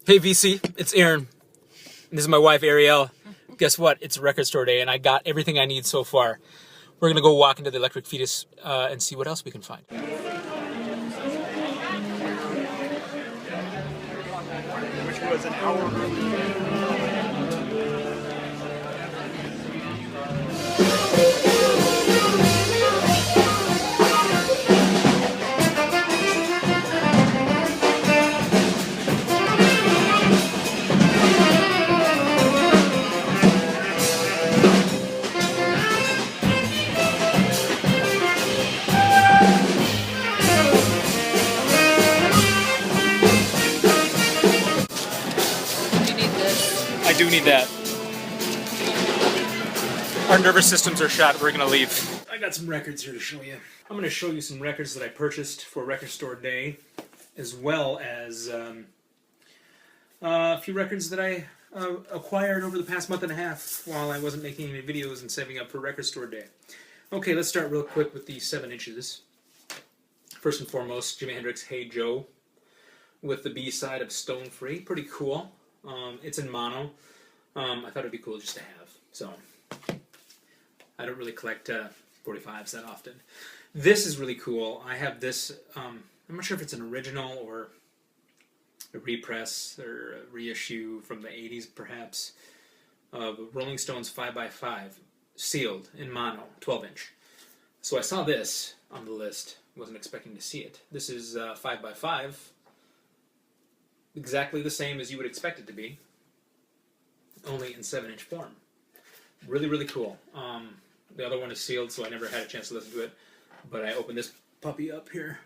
Hey VC, it's Aaron. This is my wife Ariel. Guess what? It's record store day and I got everything I need so far. We're gonna go walk into the Electric Fetus and see what else we can find. Which was an hour early. I do need that. Our nervous systems are shot. We're gonna leave. I got some records here to show you. I'm gonna show you some records that I purchased for Record Store Day, as well as a few records that I acquired over the past month and a half while I wasn't making any videos and saving up for Record Store Day. Okay, let's start real quick with the 7 inches. First and foremost, Jimi Hendrix Hey Joe with the B-side of Stone Free. Pretty cool. It's in mono. I thought it'd be cool just to have. So, I don't really collect 45s that often. This is really cool. I have this, I'm not sure if it's an original or a repress or a reissue from the 80s perhaps, of Rolling Stones 5x5, sealed in mono, 12-inch. So I saw this on the list. Wasn't expecting to see it. This is 5x5. Exactly the same as you would expect it to be, only in 7-inch form. Really, really cool. The other one is sealed, so I never had a chance to listen to it, but I opened this puppy up here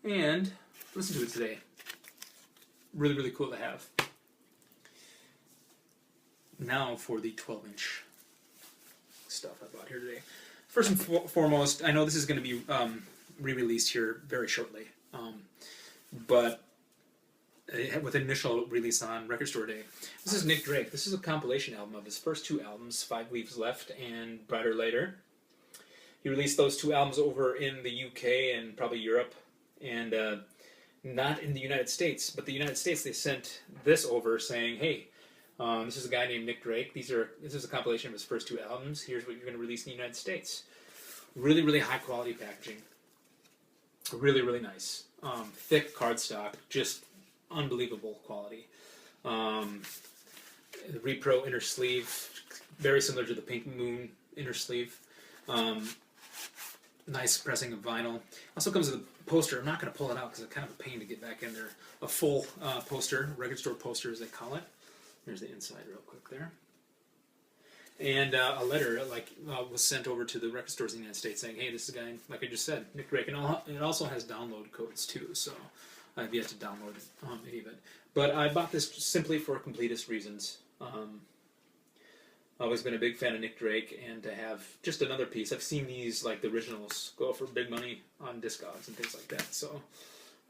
and listened to it today. Really, really cool to have. Now for the 12-inch stuff I bought here today. First and foremost, I know this is going to be re-released here very shortly, but with initial release on Record Store Day. This is Nick Drake. This is a compilation album of his first 2 albums, 5 Leaves Left and Brighter Later. He released those 2 albums over in the UK and probably Europe, and not in the United States. But the United States, they sent this over saying, hey, this is a guy named Nick Drake. This is a compilation of his first 2 albums. Here's what you're going to release in the United States. Really, really high quality packaging. Really, really nice. Thick cardstock, just unbelievable quality. The Repro inner sleeve, very similar to the Pink Moon inner sleeve. Nice pressing of vinyl. Also comes with a poster. I'm not going to pull it out because it's kind of a pain to get back in there. A full poster, record store poster as they call it. There's the inside real quick there. And a letter was sent over to the record stores in the United States saying, hey, this is a guy, like I just said, Nick Drake. And it also has download codes too, so I've yet to download any of it. But I bought this simply for completist reasons. Always been a big fan of Nick Drake, and to have just another piece. I've seen these, like the originals, go for big money on Discogs and things like that. So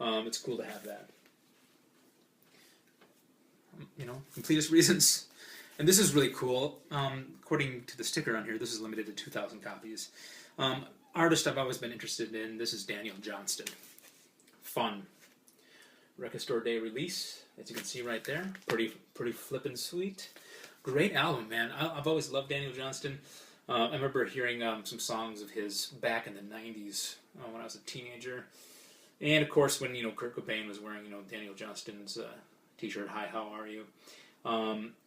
it's cool to have that. You know, completist reasons. And this is really cool. According to the sticker on here, this is limited to 2,000 copies. Artist I've always been interested in. This is Daniel Johnston. Fun. Record Store Day release, as you can see right there. Pretty flippin' sweet. Great album, man. I've always loved Daniel Johnston. I remember hearing some songs of his back in the 90s when I was a teenager. And of course when, Kurt Cobain was wearing, Daniel Johnston's t-shirt, Hi, How Are You?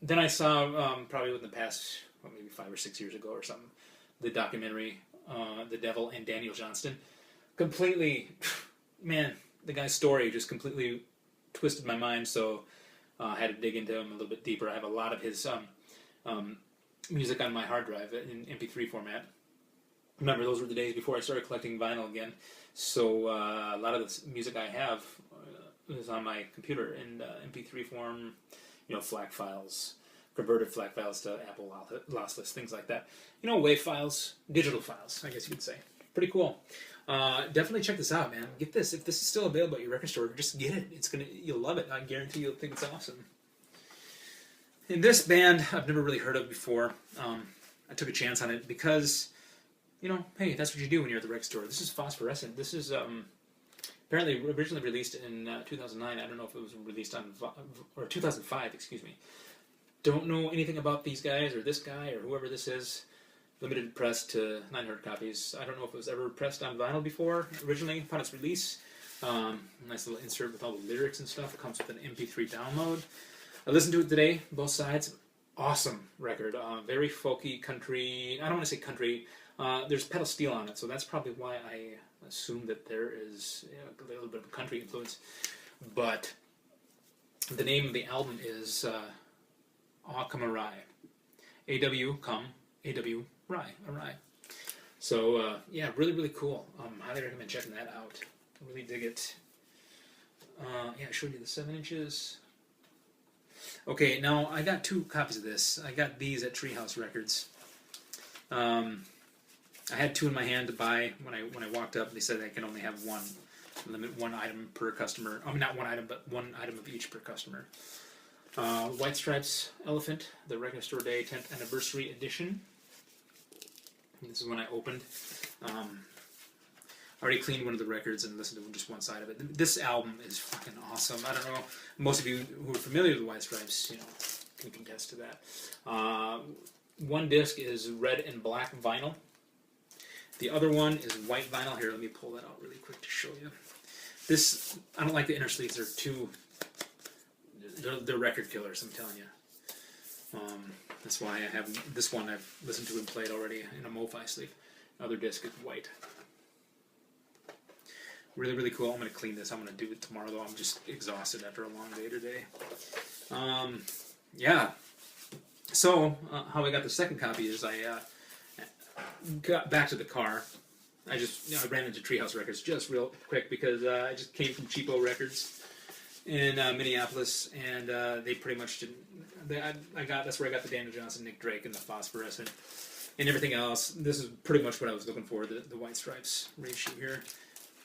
Then I saw, probably within the past, maybe 5 or 6 years ago or something, the documentary, The Devil and Daniel Johnston. Completely, man, the guy's story just completely twisted my mind, so I had to dig into him a little bit deeper. I have a lot of his music on my hard drive in MP3 format. Remember, those were the days before I started collecting vinyl again, so a lot of the music I have is on my computer in MP3 form, FLAC files, converted FLAC files to Apple lossless, things like that. WAV files, digital files, I guess you could say. Pretty cool. Definitely check this out, man. Get this. If this is still available at your record store, just get it. You'll love it. I guarantee you'll think it's awesome. And this band I've never really heard of before. I took a chance on it because, hey, that's what you do when you're at the record store. This is Phosphorescent. This is Apparently, originally released in 2009. I don't know if it was released on or 2005. Excuse me. Don't know anything about these guys or this guy or whoever this is. Limited press to 900 copies. I don't know if it was ever pressed on vinyl before. Originally, upon its release, nice little insert with all the lyrics and stuff. It comes with an MP3 download. I listened to it today, both sides. Awesome record. Very folky country. I don't want to say country. There's pedal steel on it, so that's probably why I assume that there is a little bit of a country influence. But the name of the album is Aw Come a Rye. A-W, come, A-W, rye, a rye. So, yeah, really, really cool. Highly recommend checking that out. I really dig it. Yeah, I showed you the 7 inches. Okay, now I got 2 copies of this. I got these at Treehouse Records. I had 2 in my hand to buy when I walked up. They said I can only have 1. Limit 1 item per customer. I mean, not 1 item, but 1 item of each per customer. White Stripes Elephant, the Record Store Day 10th Anniversary Edition. This is when I opened. I already cleaned one of the records and listened to just one side of it. This album is fucking awesome. I don't know, most of you who are familiar with White Stripes, can contest to that. One disc is red and black vinyl. The other one is white vinyl. Here, let me pull that out really quick to show you. This, I don't like the inner sleeves. They're record killers, I'm telling you. That's why I have this one I've listened to and played already in a MoFi sleeve. Other disc is white. Really, really cool. I'm going to clean this. I'm going to do it tomorrow, though. I'm just exhausted after a long day today. Yeah. So, how I got the second copy is I got back to the car. I ran into Treehouse Records just real quick because I just came from Cheapo Records in Minneapolis, and they pretty much didn't. That's where I got the Daniel Johnston, Nick Drake, and the Phosphorescent, and everything else. This is pretty much what I was looking for, the White Stripes reissue here,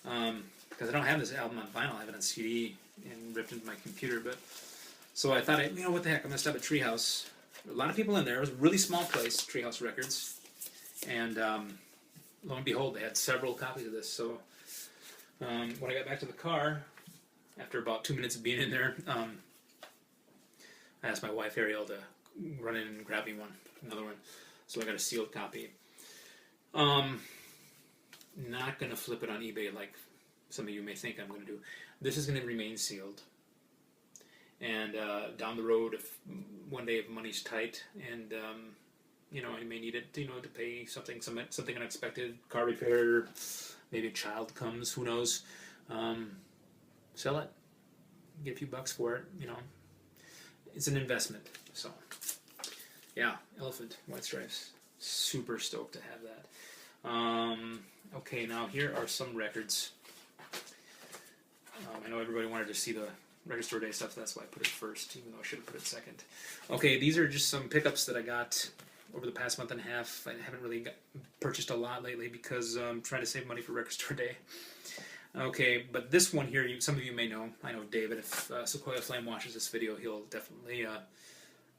because I don't have this album on vinyl. I have it on CD and ripped into my computer. But so I thought, what the heck? I'm gonna stop at Treehouse. A lot of people in there. It was a really small place, Treehouse Records, and lo and behold, they had several copies of this. So when I got back to the car, after about 2 minutes of being in there, I asked my wife Ariel to run in and grab me another one. So I got a sealed copy. Not going to flip it on eBay like some of you may think I'm going to do. This is going to remain sealed. And down the road, if one day if money's tight and I may need it, to pay something unexpected, car repair, maybe a child comes, who knows, sell it, get a few bucks for it, It's an investment, so. Yeah, Elephant, White Stripes. Super stoked to have that. Okay, now here are some records. I know everybody wanted to see the Record Store Day stuff, so that's why I put it first, even though I should have put it second. Okay, these are just some pickups that I got over the past month and a half. I haven't really purchased a lot lately because I'm trying to save money for Record Store Day. Okay, but this one here, some of you may know. I know David, if Sequoia Flame watches this video, he'll definitely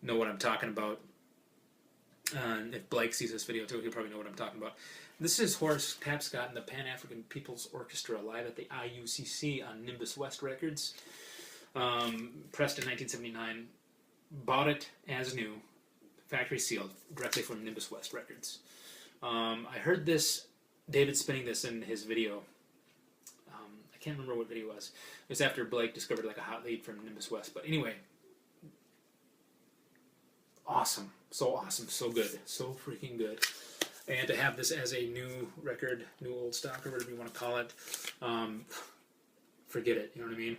know what I'm talking about. If Blake sees this video too, he'll probably know what I'm talking about. This is Horace Tapscott and the Pan-African People's Orchestra live at the IUCC on Nimbus West Records. Pressed in 1979. Bought it as new, factory sealed, directly from Nimbus West Records. I heard David spinning this in his video. I can't remember what video it was. It was after Blake discovered like a hot lead from Nimbus West. But anyway, awesome, so good, so freaking good. And to have this as a new record, new old stock, or whatever you want to call it, forget it. You know what I mean?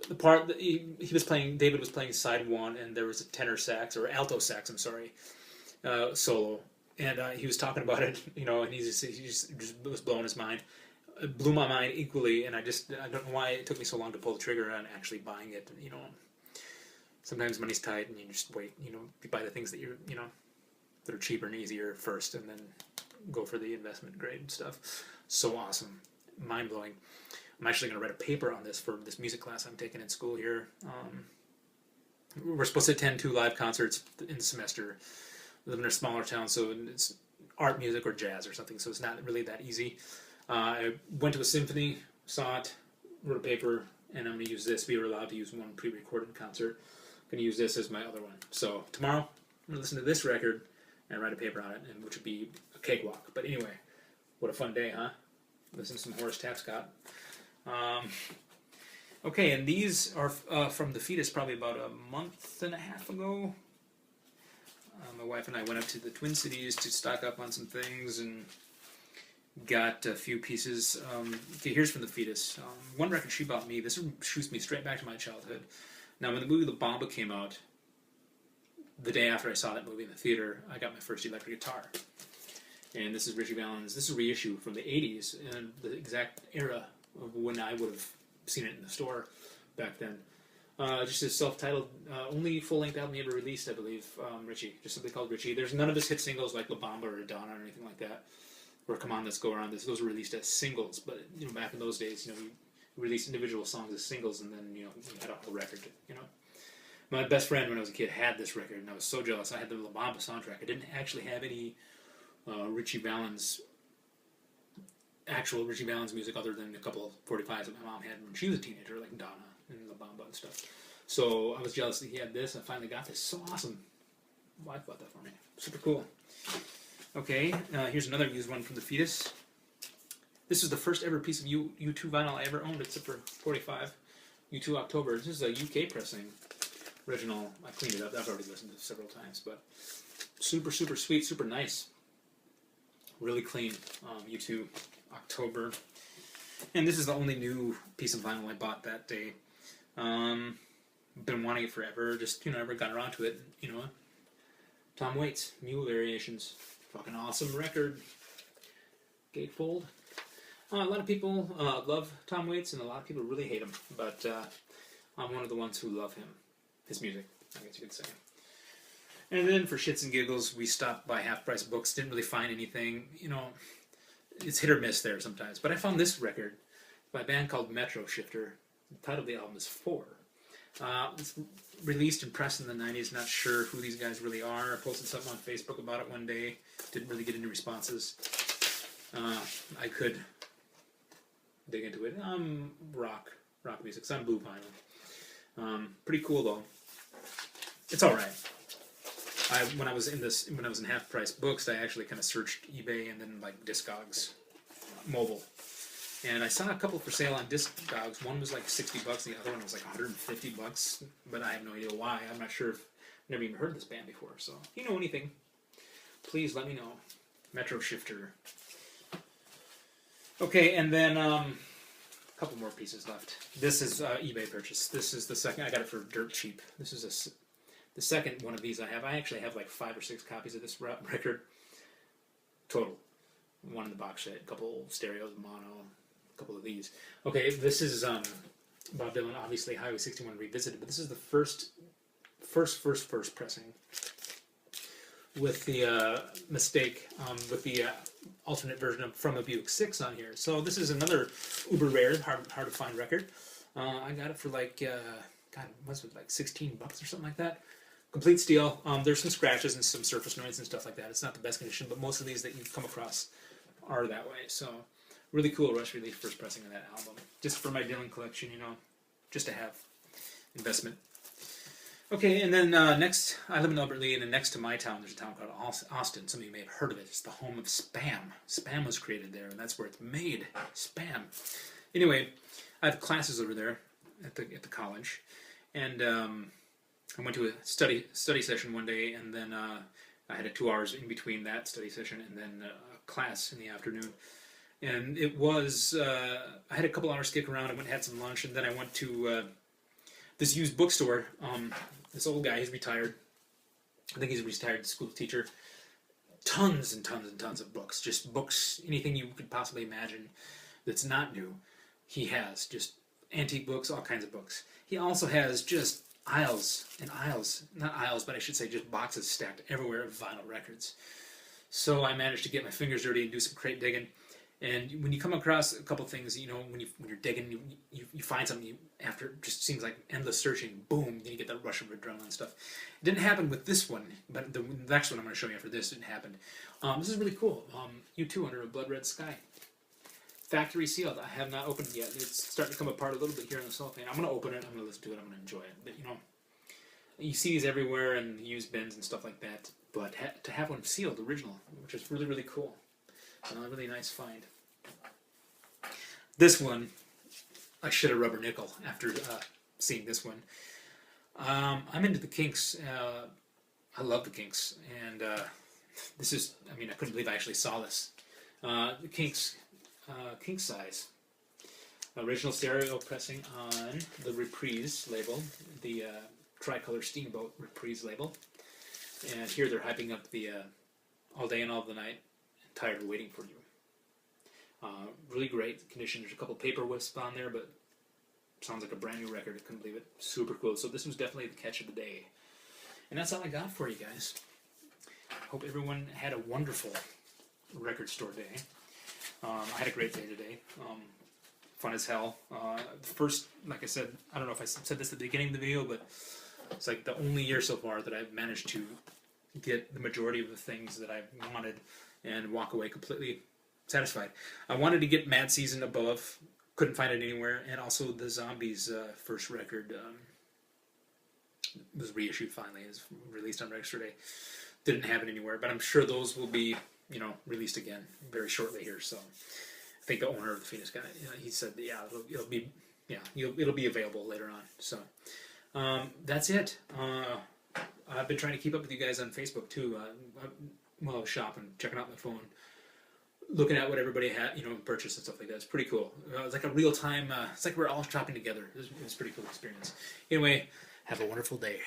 The part that he was playing, David was playing side one, and there was a tenor sax or alto sax. I'm sorry, solo, and he was talking about it. And he just was blowing his mind. It blew my mind equally, and I don't know why it took me so long to pull the trigger on actually buying it. Sometimes money's tight, and you just wait. You buy the things that that are cheaper and easier first, and then go for the investment grade stuff. So awesome, mind blowing. I'm actually going to write a paper on this for this music class I'm taking in school here. We're supposed to attend 2 live concerts in the semester. We live in a smaller town, so it's art music or jazz or something, so it's not really that easy. I went to a symphony saw it, wrote a paper, and I'm going to use this. We were allowed to use one pre-recorded concert. I'm going to use this as my other one. So tomorrow, I'm going to listen to this record and write a paper on it, and which would be a cakewalk. But anyway, what a fun day, huh? Listen to some Horace Tapscott. Okay, and these are from the Fetus probably about a month and a half ago. My wife and I went up to the Twin Cities to stock up on some things and got a few pieces. Okay, here's from the Fetus. One record she bought me. This shoots me straight back to my childhood. Now, when the movie La Bamba came out, the day after I saw that movie in the theater, I got my first electric guitar. And this is Richie Valens. This is a reissue from the 80s, and the exact era of when I would have seen it in the store back then. Just his self-titled, only full-length album he ever released, I believe, Richie. Just simply called Richie. There's none of his hit singles like La Bamba or Donna or anything like that, or Come On, Let's Go Around. Those were released as singles, but back in those days, you released individual songs as singles, and then you had a whole record. My best friend when I was a kid had this record, and I was so jealous. I had the La Bamba soundtrack. I didn't actually have any Richie Valens, actual Richie Valens music, other than a couple of 45s that my mom had when she was a teenager, like Donna and La Bamba and stuff. So I was jealous that he had this. I finally got this. So awesome. My wife bought that for me. Super cool. Okay, here's another used one from the Fetus. This is the first ever piece of U2 vinyl I ever owned, except for 45. U2 October. This is a UK pressing. Original. I cleaned it up. I've already listened to it several times, but super, super sweet, super nice. Really clean. U2 October. And this is the only new piece of vinyl I bought that day. Been wanting it forever. Just, never got around to it. Tom Waits, Mule Variations. Fucking awesome record. Gatefold. A lot of people love Tom Waits, and a lot of people really hate him. But I'm one of the ones who love him. His music, I guess you could say. And then for shits and giggles, we stopped by Half Price Books. Didn't really find anything. It's hit or miss there sometimes. But I found this record by a band called Metro Shifter. The title of the album is 4. It's released and pressed in the 90s. Not sure who these guys really are. I posted something on Facebook about it one day. Didn't really get any responses. I could dig into it. Rock music. It's on blue vinyl. Pretty cool though. It's all right. When I was in Half Price Books, I actually kind of searched eBay and then like Discogs, mobile, and I saw a couple for sale on Discogs. One was like $60, the other one was like $150. But I have no idea why. I'm not sure. I've never even heard of this band before. So if you know anything, please let me know. Metro Shifter. Okay, and then a couple more pieces left. This is eBay purchase. This is the second. I got it for dirt cheap. This is the second one of these I have. I actually have like 5 or 6 copies of this record total. One in the box set, a couple stereos, mono, a couple of these. Okay, this is Bob Dylan, obviously Highway 61 Revisited, but this is the first pressing with the mistake, with the alternate version of From a Buick 6 on here. So this is another uber rare, hard to find record. I got it for like, God, what's it, like $16 or something like that. Complete steel. There's some scratches and some surface noise and stuff like that. It's not the best condition, but most of these that you've come across are that way. So, really cool Rush Relief first pressing of that album. Just for my Dylan collection, just to have investment. Okay, and then next, I live in Albert Lea, and then next to my town, there's a town called Austin. Some of you may have heard of it. It's the home of Spam. Spam was created there, and that's where it's made. Spam. Anyway, I have classes over there at the college, and I went to a study session one day, and then I had 2 hours in between that study session and then a class in the afternoon. And it was, I had a couple hours kick around. I went and had some lunch, and then I went to this used bookstore. This old guy, he's retired. I think he's a retired school teacher. Tons and tons and tons of books. Just books, anything you could possibly imagine that's not new. He has just antique books, all kinds of books. He also has just aisles and aisles, not aisles, but I should say just boxes stacked everywhere of vinyl records. So I managed to get my fingers dirty and do some crate digging. And when you come across a couple things, when you're digging, you find something after it just seems like endless searching, boom, then you get that rush of adrenaline and stuff. It didn't happen with this one, but the next one I'm going to show you after this didn't happen. This is really cool. U2 Under a Blood Red Sky. factory sealed. I have not opened it yet. It's starting to come apart a little bit here in the cellophane. I'm going to open it. I'm going to listen to it. I'm going to enjoy it. But, you know, you see these everywhere in used bins and stuff like that. But to have one sealed, original, which is really, really cool. A really nice find. This one, I should have rubber nickel after seeing this one. I'm into the Kinks. I love the Kinks. And this is, I mean, I couldn't believe I actually saw this. The Kinks, King size. Original stereo pressing on the Reprise label, the Tricolor Steamboat Reprise label. And here they're hyping up the All Day and All the Night, Tired of Waiting for You. Really great condition. There's a couple paper wisps on there, but sounds like a brand new record. I couldn't believe it. Super cool. So this was definitely the catch of the day. And that's all I got for you guys. Hope everyone had a wonderful record store day. I had a great day today. Fun as hell. First, like I said, I don't know if I said this at the beginning of the video, but it's like the only year so far that I've managed to get the majority of the things that I wanted and walk away completely satisfied. I wanted to get Mad Season Above, couldn't find it anywhere, and also the Zombies first record was reissued finally, is released on Register Day. Didn't have it anywhere, but I'm sure those will be, you know, released again very shortly here. So I think the owner of the Phoenix guy, he said, yeah, it'll be available later on. So that's it. I've been trying to keep up with you guys on Facebook too. While I was shopping, checking out my phone, looking at what everybody had, you know, purchased and stuff like that. It's pretty cool. It's like a real time. It's like we're all shopping together. It was a pretty cool experience. Anyway, have a wonderful day.